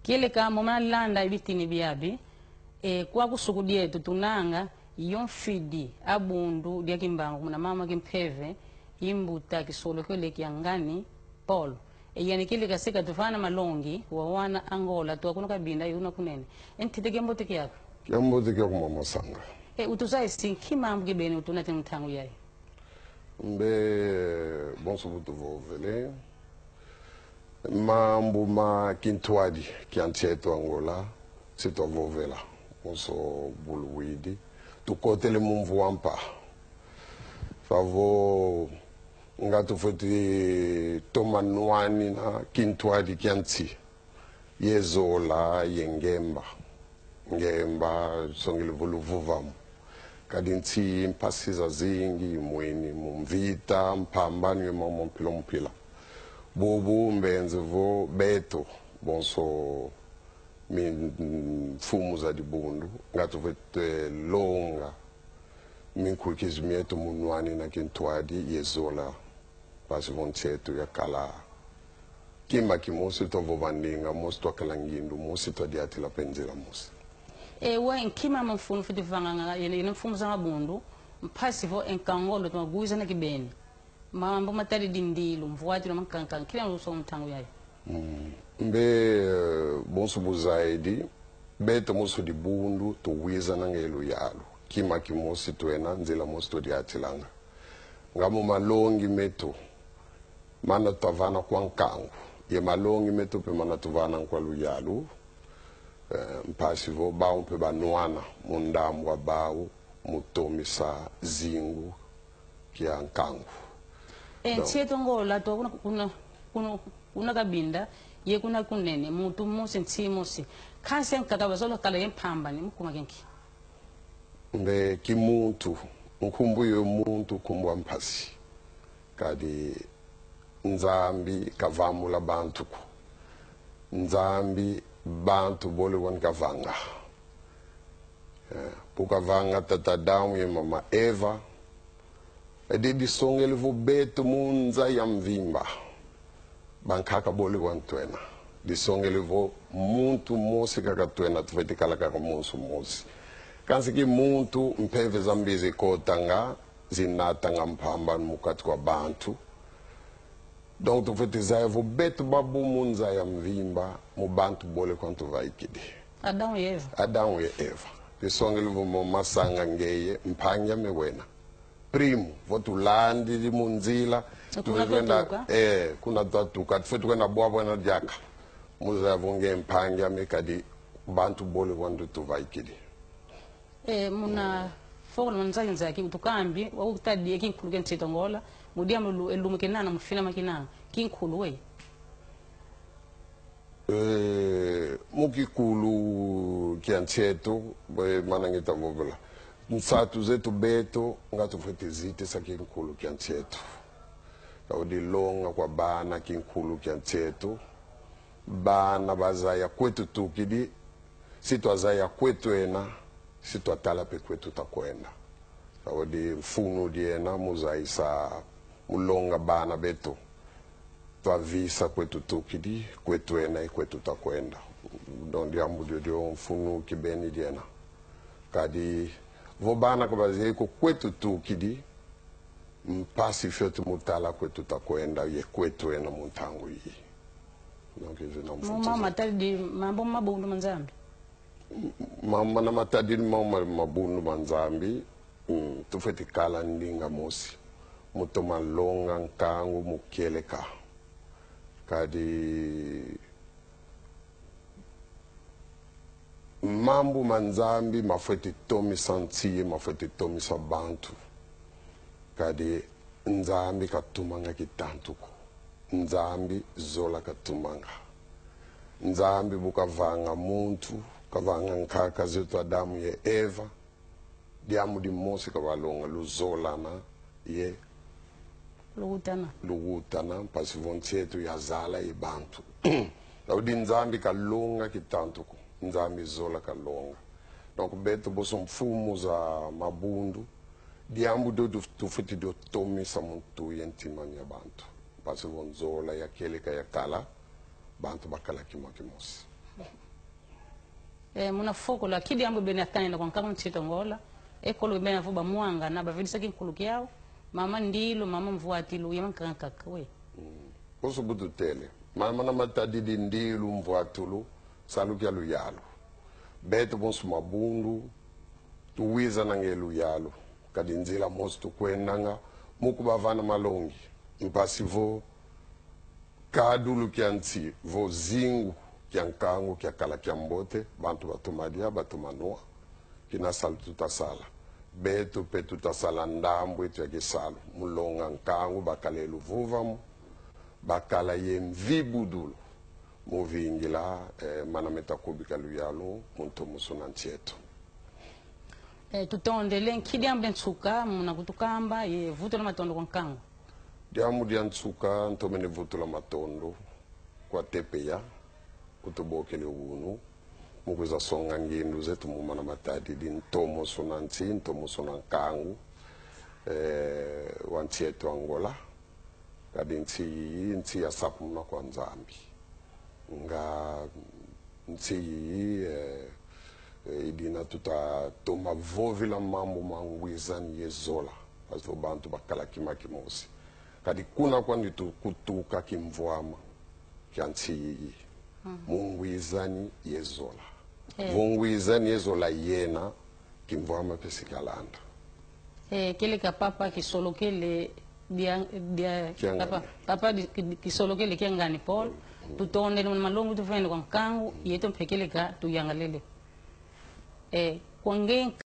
Kile kama mnalanda ibitini biabi kwa kusukudie tutunanga yon fidi abundu dia kimbangu muna mama kimpeve imbuta kisolo kile kiangani polo yani kile kasika tufana malongi wawana Angola tu akuna kabinda yuna kunene entite gembote kyako gembote kyako mama sanga utuzai sinki mambu gibeni utunate mtangu yayi mbe bonso butu vovele mambu ma kintwadi kiantieto Angola sito vovela bonso buluwidi tukotele mumvu wampa favo ngatu foti toma nwani na kintwadi kianti yezola yengemba ngemba songile vuluvuvamu kadinti mpasiza zingi mweni mumvita mpambanywe mama mpila bobu mbenzevo beto bonso fumu za dibundu ngatu fete longa minkukizimieto munwani na kintwadi yezola pasi vonchetu ya kala kima kimosi to vovandinga mosi to kalangindu mosi to diatila penzela mosi wa nkima mfumu fiti vanga yene mfumu za mabundu mpasivo enkangolo to guiza na kibeni mambo matari dindilu mvuati na mankankan kila mso mtangu yayi mbe bonso buzaidi beto moso di bundu to wiza na ngelu yalo kima kimosi to ena nzela mosi to diatilanga ngamo malongi meto mana tavana kwa nkangu ye malongi meto pe mana tavana kwa luyalu mpasivo bawo pe banwana mundamu wa bawo mutomisa zingu kia nkangu Ntieto Angola to kuna kabinda ye kuna kunene mutu musi ntimosi kasi nkakabazolo kala yempamba ni mukuma kenki mbe kimuntu nkumbu yo muntu kumbwa mpasi kadi nzambi kavamula bantu nzambi bantu bole wan kavanga pukavanga tatadamu ye mama Eva edidi songele vo beto munza ya mvimba bankaka bole wan twena di songele vo muntu mosi kaka twena tufeti kala kaka monsu mosi kansi ki muntu mpeve zambizi kotanga zinatanga mpamba mukati kwa bantu donc tufeti zaya vo beto babu munza ya mvimba mu bantu bole kwantu vaikidi Adamu ye Eva di songele vo masanga ngeye mpanya mewena primo votulandi di munzila tuwena kuna tatuka tufeti kwena bwabwa na jaka muza vonge mpanya mekadi bantu bole kwantu tuvaikidi muna fogo manzayi nzaki utukambi wa utadi ekinkulu kentito Angola mudia elumukenana mufila makina kinkulu we mukikulu kiantieto mana ngita vovela nsatu zetu beto ngatu fete zite sa kinkulu kiantieto kaudi longa kwa bana kinkulu kiantieto bana bazaya kwetu tukidi situ azaya kwetu ena situ atala pe kwetu takwenda kaudi mfunu diena muzaisa mulonga bana beto twavisa kwetu tukidi kwetu ena kwetu takwenda dondi ambudio dio mfunu kibeni diena kadi vobana kabazi ko kwetu tukidi mpasi fyote mutala kwetu takwenda ye kwetu ena muntangu yi donc je n'en fous mama tadi mambo mabundu manzambi mama na matadi mama mabundu manzambi tufeti kala ndinga mosi mutoma longa nkangu mukeleka kadi mambu manzambi mafeti tomi santiye mafeti tomi sabantu kadi nzambi katumanga kitantuko nzambi zola katumanga nzambi bukavanga muntu kavanga nkaka zetu Adamu ye Eva diamu di mosi kavalonga luzolana ye lugutana pasi vonchetu ya zala ye bantu laudi nzambi kalonga kitantuko nzambi zola kalonga donc beto boso mfumu za mabundu diambu do tufiti do tomi sa muntu yentimani ya bantu pasi vonzola ya keleka ya kala bantu bakala kimosi muna foko la kidi ambo bene atana kwa kama mchito ngola ekolo bene afuba mwanga na bavidisa kinkuluki yao mama ndilo mama mvuatilu yamankanka we usubutu tele mama na matadidi ndilu mvuatulu salukya luyalo beto bonsu mabundu tuwiza nangelu yalo kadinzila mosu tukwendanga mukubavana malongi mpasi vo kadulu kyanti vo zingu kyankangu kyakala kyambote bantu batumadia batumanua kinasala tutasala beto pe tutasala ndambo etu yakisalo mulonga nkangu bakala eluvuvamu bakala yemvibudulu muvingila manameta kubika luyalo muntu musuna ntieto tutondele nkidi ambo ntsuka muna kutukamba ye vuto na matondo kwa nkangu diamu dia ntsuka ntomene vuto la matondo kwa tepeya kutubokele unu mukweza songa ngindu zetu mumana matadi di ntomo sunanti ntomo sunankangu wantieto Angola kadi nti ya sapu muna kwa Nzambi nga nti idina tutatomba vovila mambo mangwizani yezola azo bantu bakala kimosi kadi kuna kwa nditu kutuka kimvwama kyanti mungwizani yezola mungwizani yezola yena kimvwama pesikalanda kele kapapa kisolo kele dia papa kisolo kele kiangani Paul tutonde malongo tufende kwa nkangu yeto mpekele ka tuyangalele kwa ngenga